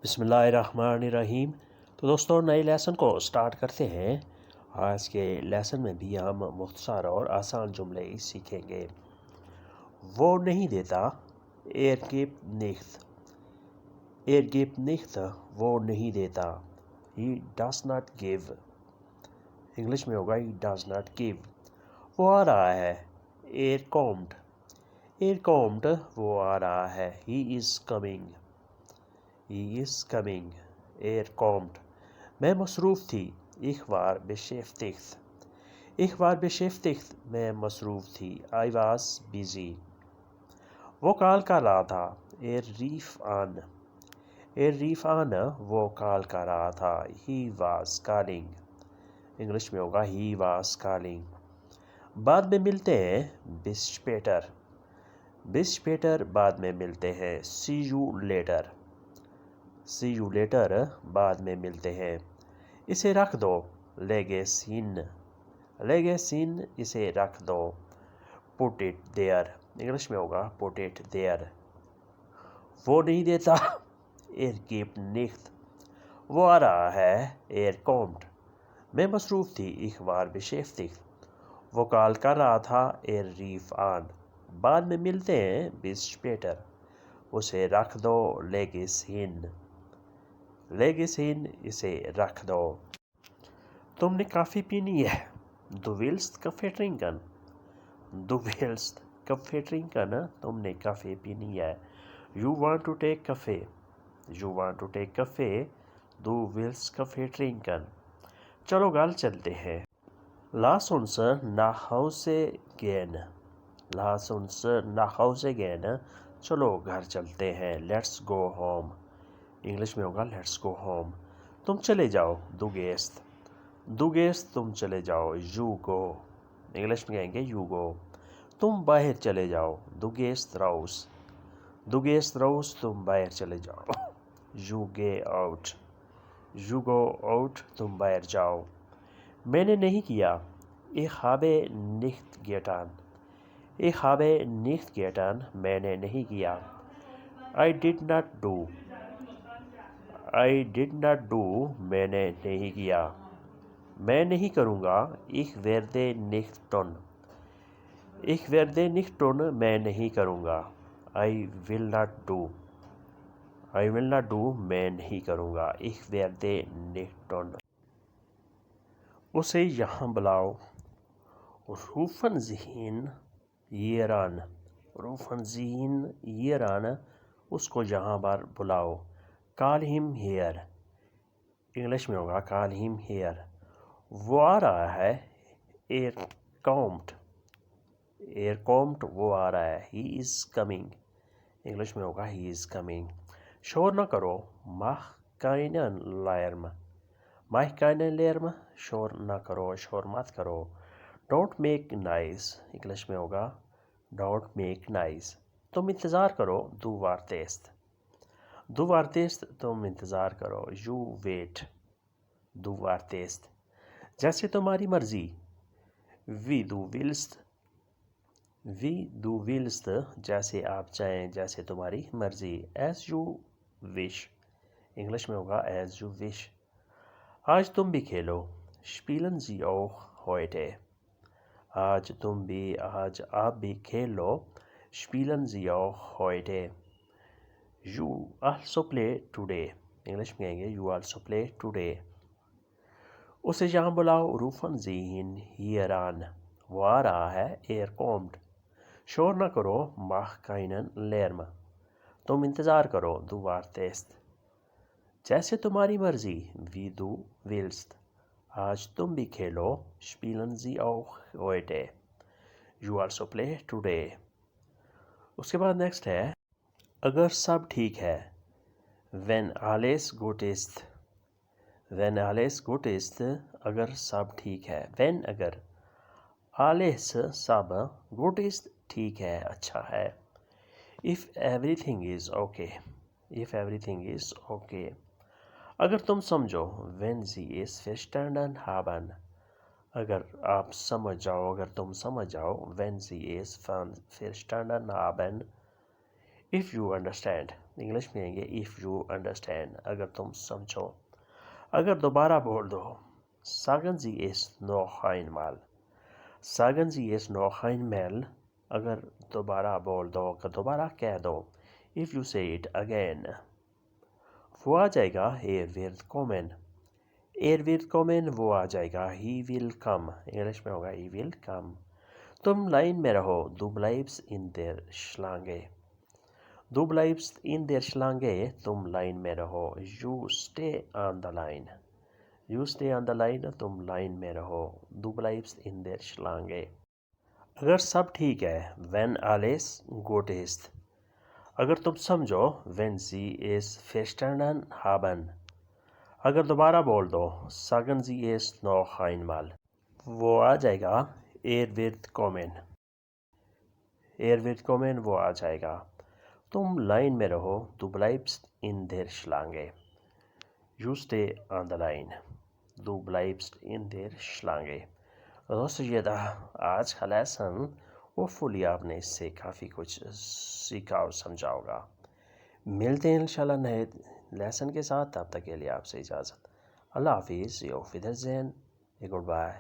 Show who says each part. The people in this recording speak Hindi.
Speaker 1: बिस्मिल्लाहिर्रहमानिर्रहीम। तो दोस्तों नए लेसन को स्टार्ट करते हैं। आज के लेसन में भी हम मुख्तसर और आसान जुमले सीखेंगे। वो नहीं देता, er gibt nicht, er gibt nicht, वो नहीं देता, he does not give, English में होगा he does not give। वो आ रहा है, er kommt, वो आ रहा है, he is coming, he is coming, er kommt। मैं मसरूफ़ थी, ich war beschäftigt, ich war beschäftigt, मैं मसरूफ़ थी, I was busy। वो कॉल कर रहा था, er rief an, वो कॉल कर रहा था, he was calling, इंग्लिश में होगा he was calling। बाद में मिलते हैं, bis später, बाद में मिलते हैं, see you later, बाद में मिलते हैं। इसे रख दो, लेगेसिन, इसे रख दो, put it there, इंग्लिश में होगा put it there। वो नहीं देता, er gibt nicht, वो आ रहा है, er kommt। मैं मसरूफ़ थी, ich war beschäftigt, वो कॉल कर रहा था, er rief an। बाद में मिलते हैं, bis später, उसे रख दो, लेगेसिन, इसे रख दो। तुमने काफ़ी पीनी है, du willst Kaffee trinken, तुमने काफ़ी पीनी है, you want to take Kaffee, du willst Kaffee trinken। चलो घर चलते हैं, lass uns nach Hause gehen, चलो घर चलते हैं, let's go home, इंग्लिश में होगा लेट्स गो होम। तुम चले जाओ, du gehst, तुम चले जाओ, you go, इंग्लिश में कहेंगे you go। तुम बाहर चले जाओ, du gehst raus, तुम बाहर चले जाओ, you go out, तुम बाहर जाओ। मैंने नहीं किया, ich habe nicht getan, मैंने नहीं किया, I did not do, मैंने नहीं किया। मैं नहीं करूँगा, ich werde nicht tun, मैं नहीं करूँगा, I will not do, मैं नहीं करूँगा, ich werde nicht tun। उसे यहाँ बुलाओ, rufen Sie ihn hier an, उसको यहाँ पर बुलाओ, call him here, इंग्लिश में होगा call him here। वो आ रहा है, er kommt, वो आ रहा है, he is coming, इंग्लिश में होगा he is coming। शोर न करो, mach keinen Lärm, शोर न करो, शोर मत करो, don't make noise, इंग्लिश में होगा don't make noise। तुम इंतज़ार करो, du wartest, तुम इंतज़ार करो, you wait, du wartest। जैसे तुम्हारी मर्ज़ी, wie du willst, जैसे आप चाहें, जैसे तुम्हारी मर्ज़ी, as you wish, इंग्लिश में होगा as you wish। आज तुम भी खेलो, spielen Sie auch heute, आज आप भी खेलो, spielen Sie auch heute। You also play today, English में कहेंगे you also play today। उसे यहाँ बुलाओ, rufen Sie ihn hier an, वो आ रहा है, er kommt। शोर न करो, mach keinen Lärm, तुम इंतज़ार करो, du wartest। जैसे तुम्हारी मर्ज़ी, wie du willst, आज तुम भी खेलो, spielen Sie auch heute, you also play today। उसके बाद नेक्स्ट है, अगर सब ठीक है, wenn alles gut ist, अगर सब ठीक है, wenn अगर, alles सब, good ist ठीक है, अच्छा है, if everything is okay, अगर तुम समझो, wenn Sie es verstanden haben, अगर आप समझ जाओ, अगर तुम समझ जाओ, wenn Sie es verstanden haben, if you understand, English में आएंगे इफ़ यू अंडरस्टैंड, अगर तुम समझो। अगर दोबारा बोल दो, sagen Sie es noch einmal, sagen Sie es noch einmal, अगर दोबारा बोल दो, अगर दोबारा कह दो, इफ़ यू से इट अगेन, वो आ जाएगा er wird kommen, er wird kommen, वो आ जाएगा he will come, इंग्लिश में होगा he will come। तुम लाइन में रहो, du bleibst in der Schlange, du bleibst in der Schlange, तुम लाइन में रहो, you stay on the line, you stay on the line, तुम लाइन में रहो, du bleibst in der Schlange। अगर सब ठीक है, wenn alles gut ist, अगर तुम समझो, wenn Sie es verstanden haben, अगर दोबारा बोल दो, sagen Sie es noch einmal, वो आ जाएगा er wird kommen, er wird kommen, वो आ जाएगा। तुम लाइन में रहो, du bleibst in der Schlange, you stay on the line, du bleibst in der Schlange। दोस्तों ये था आज का लेसन। होपफुली आपने इससे काफ़ी कुछ सीखा और समझा होगा। मिलते हैं इंशाल्लाह नए लेसन के साथ, तब तक के लिए आपसे इजाज़त। अल्लाह हाफिज़, auf Wiedersehen, गुड बाय।